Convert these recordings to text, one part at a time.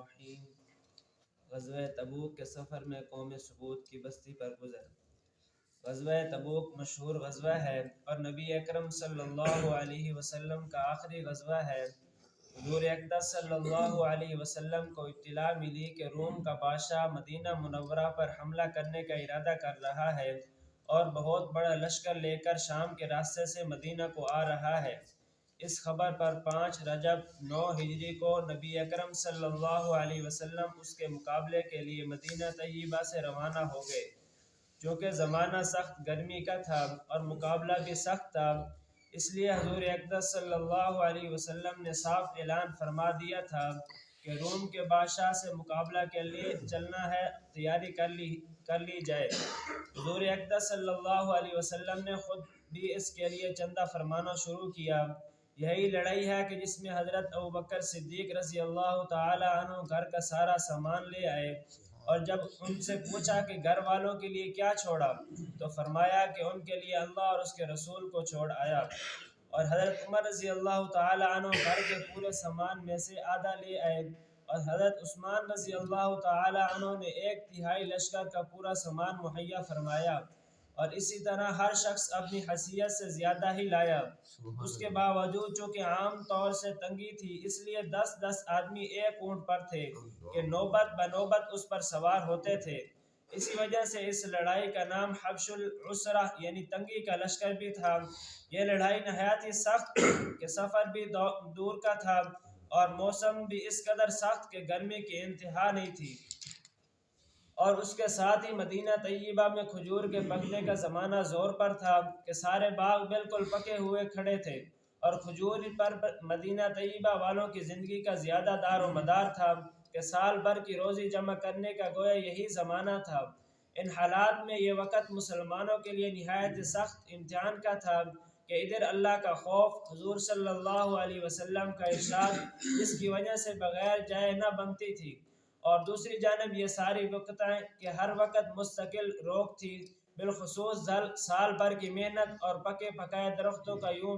الرحیم۔ غزوہ تبوک کے سفر میں قوم ثبوت کی بستی پر گزر۔ غزوہ تبوک مشہور غزوہ ہے اور نبی اکرم صلی اللہ علیہ وسلم کا آخری غزوہ ہے۔ حضور اقدس صلی اللہ علیہ وسلم کو اطلاع ملی کہ روم کا بادشاہ مدینہ منورہ پر حملہ کرنے کا ارادہ کر رہا ہے اور بہت بڑا لشکر لے کر شام کے راستے سے مدینہ کو آ رہا ہے۔ اس خبر پر 5 رجب 9 ہجری کو نبی اکرم صلی اللہ علیہ وسلم اس کے مقابلے کے لیے مدینہ طیبہ سے روانہ ہو گئے۔ چونکہ زمانہ سخت گرمی کا تھا اور مقابلہ بھی سخت تھا، اس لیے حضور اقدس صلی اللہ علیہ وسلم نے صاف اعلان فرما دیا تھا کہ روم کے بادشاہ سے مقابلہ کے لیے چلنا ہے، تیاری کر لی جائے۔ حضور اقدس صلی اللہ علیہ وسلم نے خود بھی اس کے لیے چندہ فرمانا شروع کیا۔ یہی لڑائی ہے کہ جس میں حضرت ابوبکر صدیق رضی اللہ تعالی عنہ گھر کا سارا سامان لے آئے، اور جب ان سے پوچھا کہ گھر والوں کے لیے کیا چھوڑا تو فرمایا کہ ان کے لیے اللہ اور اس کے رسول کو چھوڑ آیا۔ اور حضرت عمر رضی اللہ تعالی عنہ گھر کے پورے سامان میں سے آدھا لے آئے، اور حضرت عثمان رضی اللہ تعالی عنہ نے 1/3 لشکر کا پورا سامان مہیا فرمایا، اور اسی طرح ہر شخص اپنی حیثیت سے زیادہ ہی لایا۔ اس کے باوجود چونکہ عام طور سے تنگی تھی، اس لیے 10 آدمی ایک اونٹ پر تھے کہ نوبت بنوبت اس پر سوار ہوتے تھے۔ اسی وجہ سے اس لڑائی کا نام حبش العسرہ یعنی تنگی کا لشکر بھی تھا۔ یہ لڑائی نہایت ہی سخت کہ سفر بھی دور کا تھا اور موسم بھی اس قدر سخت کہ گرمی کی انتہا نہیں تھی، اور اس کے ساتھ ہی مدینہ طیبہ میں کھجور کے پکنے کا زمانہ زور پر تھا کہ سارے باغ بالکل پکے ہوئے کھڑے تھے، اور کھجور پر مدینہ طیبہ والوں کی زندگی کا زیادہ دار و مدار تھا کہ سال بھر کی روزی جمع کرنے کا گویا یہی زمانہ تھا۔ ان حالات میں یہ وقت مسلمانوں کے لیے نہایت سخت امتحان کا تھا کہ ادھر اللہ کا خوف، حضور صلی اللہ علیہ وسلم کا ارشاد جس کی وجہ سے بغیر جائے نہ بنتی تھی، اور دوسری جانب یہ ساری وقتیں کہ ہر وقت مستقل روک تھی، بالخصوص سال بھر کی محنت اور پکے پکائے درختوں کا یوں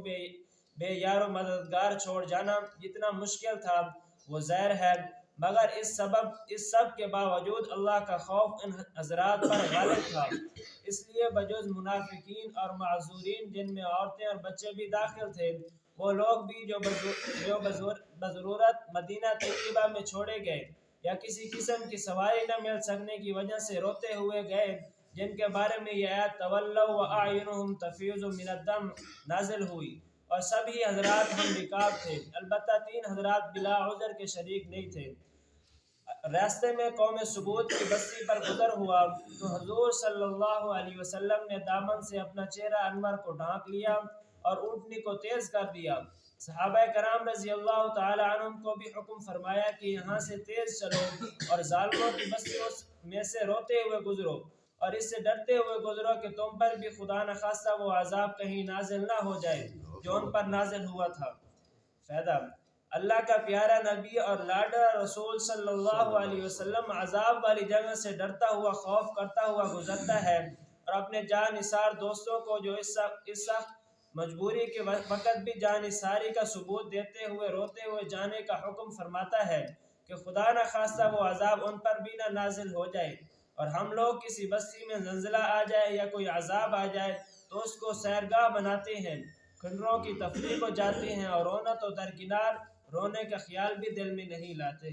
بے یار و مددگار چھوڑ جانا جتنا مشکل تھا وہ ظاہر ہے، مگر اس سب کے باوجود اللہ کا خوف ان حضرات پر غالب تھا۔ اس لیے بجز منافقین اور معذورین جن میں عورتیں اور بچے بھی داخل تھے، وہ لوگ بھی جو بضرورت مدینہ طیبہ میں چھوڑے گئے یا کسی قسم کی سواری نہ مل سکنے کی وجہ سے روتے ہوئے گئے، جن کے بارے میں یہ آیت تولوا واعینہم تفیض من الدم نازل ہوئی، اور سبھی حضرات ہم رکاب تھے، البتہ 3 حضرات بلا عذر کے شریک نہیں تھے۔ راستے میں قوم ثبوت کی بستی پر گزر ہوا تو حضور صلی اللہ علیہ وسلم نے دامن سے اپنا چہرہ انور کو ڈھانک لیا اور اونٹنی کو تیز کر دیا۔ صحابہ کرام رضی اللہ تعالی عنہم کو بھی حکم فرمایا کہ یہاں سے تیز چلو اور ظالموں کی بستیوں میں سے روتے ہوئے گزرو، اور اس سے ڈرتے ہوئے گزرو کہ تم پر بھی خدا نخواستہ وہ عذاب کہیں نازل نہ ہو جائے جو ان پر نازل ہوا تھا۔ فائدہ: اللہ کا پیارا نبی اور لاڈلا رسول صلی اللہ علیہ وسلم عذاب والی جگہ سے ڈرتا ہوا، خوف کرتا ہوا گزرتا ہے، اور اپنے جاں نثار دوستوں کو جو اس سخت مجبوری کے وقت بھی جاں نثاری کا ثبوت دیتے ہوئے روتے ہوئے جانے کا حکم فرماتا ہے کہ خدا نخواستہ وہ عذاب ان پر بھی نہ نازل ہو جائے، اور ہم لوگ کسی بستی میں زلزلہ آ جائے یا کوئی عذاب آ جائے تو اس کو سیرگاہ بناتے ہیں، کھنڈروں کی تفریح کو جاتے ہیں، اور رونا تو درکنار، رونے کا خیال بھی دل میں نہیں لاتے۔